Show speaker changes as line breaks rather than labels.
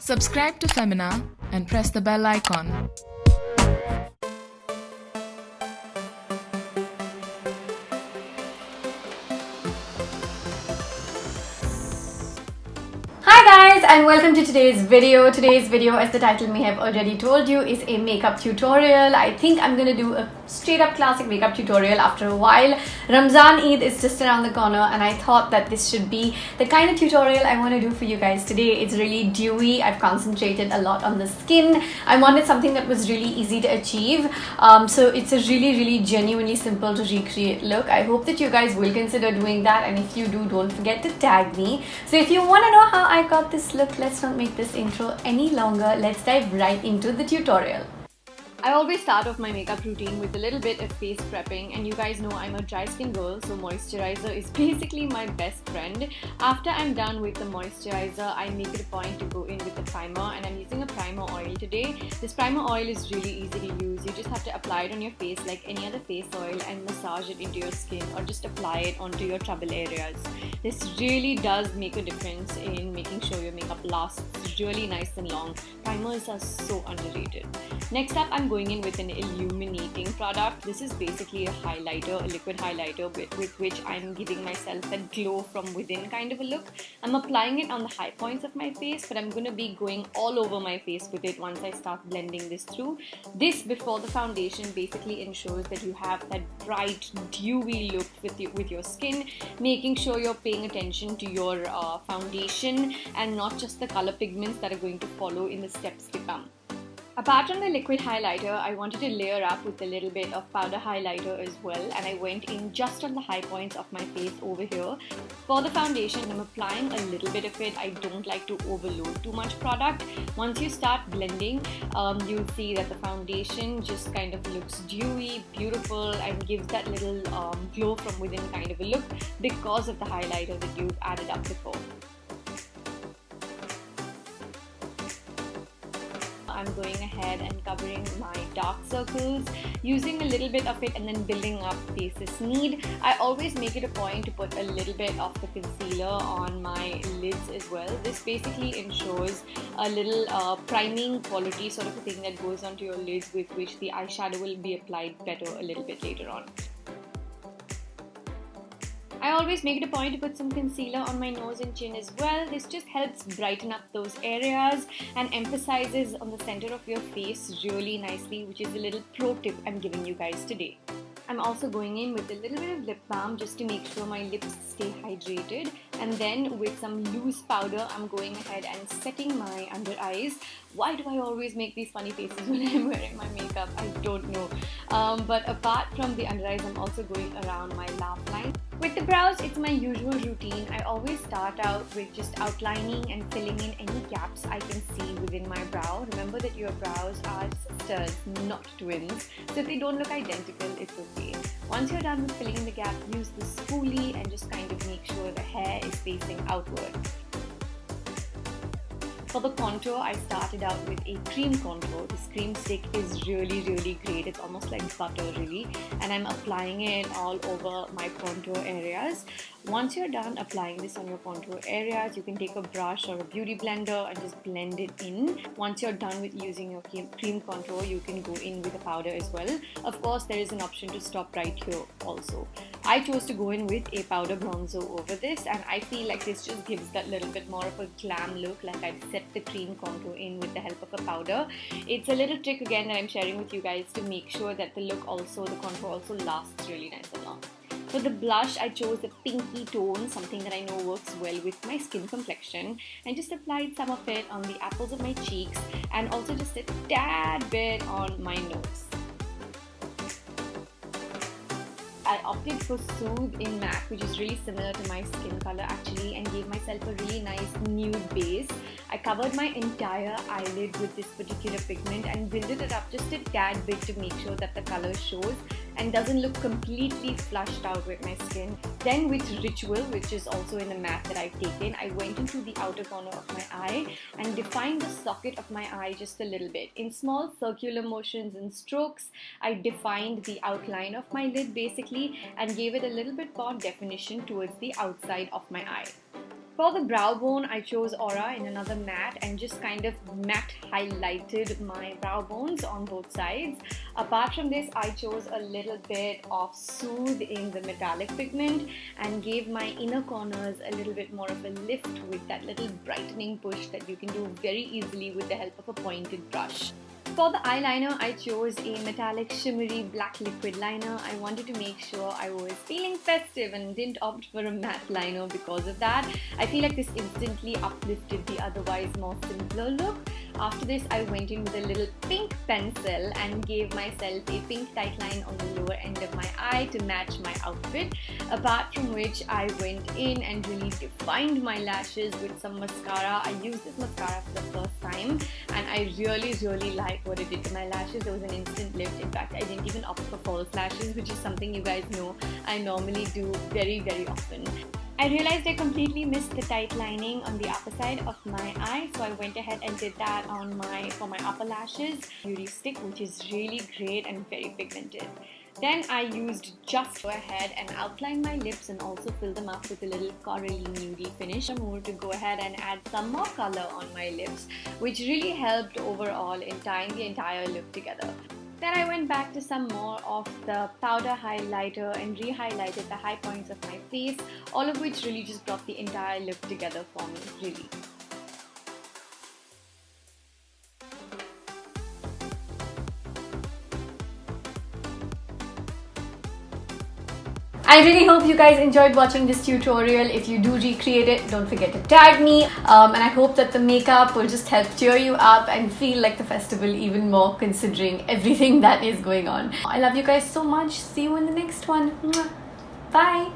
Subscribe to Femina and press the bell icon.
Hi guys, and welcome to today's video. Today's video, as the title may have already told you, is a makeup tutorial. I think I'm gonna do a straight up classic makeup tutorial after a while. Ramzan Eid is just around the corner and I thought that this should be the kind of tutorial I want to do for you guys today. It's really dewy. I've concentrated a lot on the skin. I wanted something that was really easy to achieve. So it's a really genuinely simple to recreate look. I hope that you guys will consider doing that, and if you do, don't forget to tag me. So if you want to know how I got this look, let's not make this intro any longer. Let's dive right into the tutorial. I always start off my makeup routine with a little bit of face prepping, and you guys know I'm a dry skin girl, so moisturizer is basically my best friend. After I'm done with the moisturizer, I make it a point to go in with a primer, and I'm using a primer oil today. This primer oil is really easy to use. You just have to apply it on your face like any other face oil and massage it into your skin, or just apply it onto your trouble areas. This really does make a difference in making sure your makeup lasts really nice and long. Primers are so underrated. Next up, I'm going in with an illuminating product. This is basically a highlighter, a liquid highlighter with which I'm giving myself that glow from within kind of a look. I'm applying it on the high points of my face, but I'm going to be going all over my face with it once I start blending this through. This, before the foundation, basically ensures that you have that bright, dewy look with your skin, making sure you're paying attention to your foundation and not just the color pigments that are going to follow in the steps to come. Apart from the liquid highlighter, I wanted to layer up with a little bit of powder highlighter as well, and I went in just on the high points of my face over here. For the foundation, I'm applying a little bit of it. I don't like to overload too much product. Once you start blending, you'll see that the foundation just kind of looks dewy, beautiful, and gives that little glow from within kind of a look because of the highlighter that you've added up before. I'm going ahead and covering my dark circles, using a little bit of it and then building up places need. I always make it a point to put a little bit of the concealer on my lids as well. This basically ensures a little priming quality sort of a thing that goes onto your lids, with which the eyeshadow will be applied better a little bit later on. I always make it a point to put some concealer on my nose and chin as well. This just helps brighten up those areas and emphasizes on the center of your face really nicely, which is a little pro tip I'm giving you guys today. I'm also going in with a little bit of lip balm just to make sure my lips stay hydrated, and then with some loose powder I'm going ahead and setting my under eyes. Why do I always make these funny faces when I'm wearing my makeup? I don't know. But apart from the under eyes, I'm also going around my laugh line. With the brows, it's my usual routine. I always start out with just outlining and filling in any gaps I can see within my brow. Remember that your brows are sisters, not twins. So if they don't look identical, it's okay. Once you're done with filling in the gap, use the spoolie and just kind of make sure the hair is facing outward. For the contour, I started out with a cream contour. This cream stick is really great. It's almost like butter really, and I'm applying it all over my contour areas. Once you're done applying this on your contour areas, you can take a brush or a beauty blender and just blend it in. Once you're done with using your cream contour, you can go in with a powder as well. Of course, there is an option to stop right here also. I chose to go in with a powder bronzer over this, and I feel like this just gives that little bit more of a glam look, like I've set the cream contour in with the help of a powder. It's a little trick again that I'm sharing with you guys to make sure that the contour also lasts really nice and long. For the blush, I chose a pinky tone, something that I know works well with my skin complexion, and just applied some of it on the apples of my cheeks and also just a tad bit on my nose. I opted for Soothe in MAC, which is really similar to my skin color actually, and gave myself a really nice nude base. I covered my entire eyelid with this particular pigment and builded it up just a tad bit to make sure that the color shows and doesn't look completely flushed out with my skin. Then with Ritual, which is also in a matte that I've taken, I went into the outer corner of my eye and defined the socket of my eye just a little bit. In small circular motions and strokes, I defined the outline of my lid basically and gave it a little bit more definition towards the outside of my eye. For the brow bone, I chose Aura in another matte and just kind of matte highlighted my brow bones on both sides. Apart from this, I chose a little bit of Soothe in the metallic pigment and gave my inner corners a little bit more of a lift with that little brightening push that you can do very easily with the help of a pointed brush. For the eyeliner, I chose a metallic shimmery black liquid liner. I wanted to make sure I was feeling festive and didn't opt for a matte liner because of that. I feel like this instantly uplifted the otherwise more simpler look. After this, I went in with a little pink pencil and gave myself a pink tight line on the lower end of my eye to match my outfit. Apart from which, I went in and really defined my lashes with some mascara. I used this mascara for the first time and I really like what it did to my lashes. There was an instant lift. In fact, I didn't even opt for false lashes, which is something you guys know I normally do very often. I realized I completely missed the tight lining on the upper side of my eye, so I went ahead and did that for my upper lashes. Beauty stick, which is really great and very pigmented. Then I used just go ahead and outline my lips and also fill them up with a little corally nudie finish. I'm more to go ahead and add some more color on my lips, which really helped overall in tying the entire look together. Then I went back to some more of the powder highlighter and re-highlighted the high points of my face, all of which really just brought the entire look together for me, really. I really hope you guys enjoyed watching this tutorial. If you do recreate it, don't forget to tag me. And I hope that the makeup will just help cheer you up and feel like the festival even more, considering everything that is going on. I love you guys so much. See you in the next one. Bye.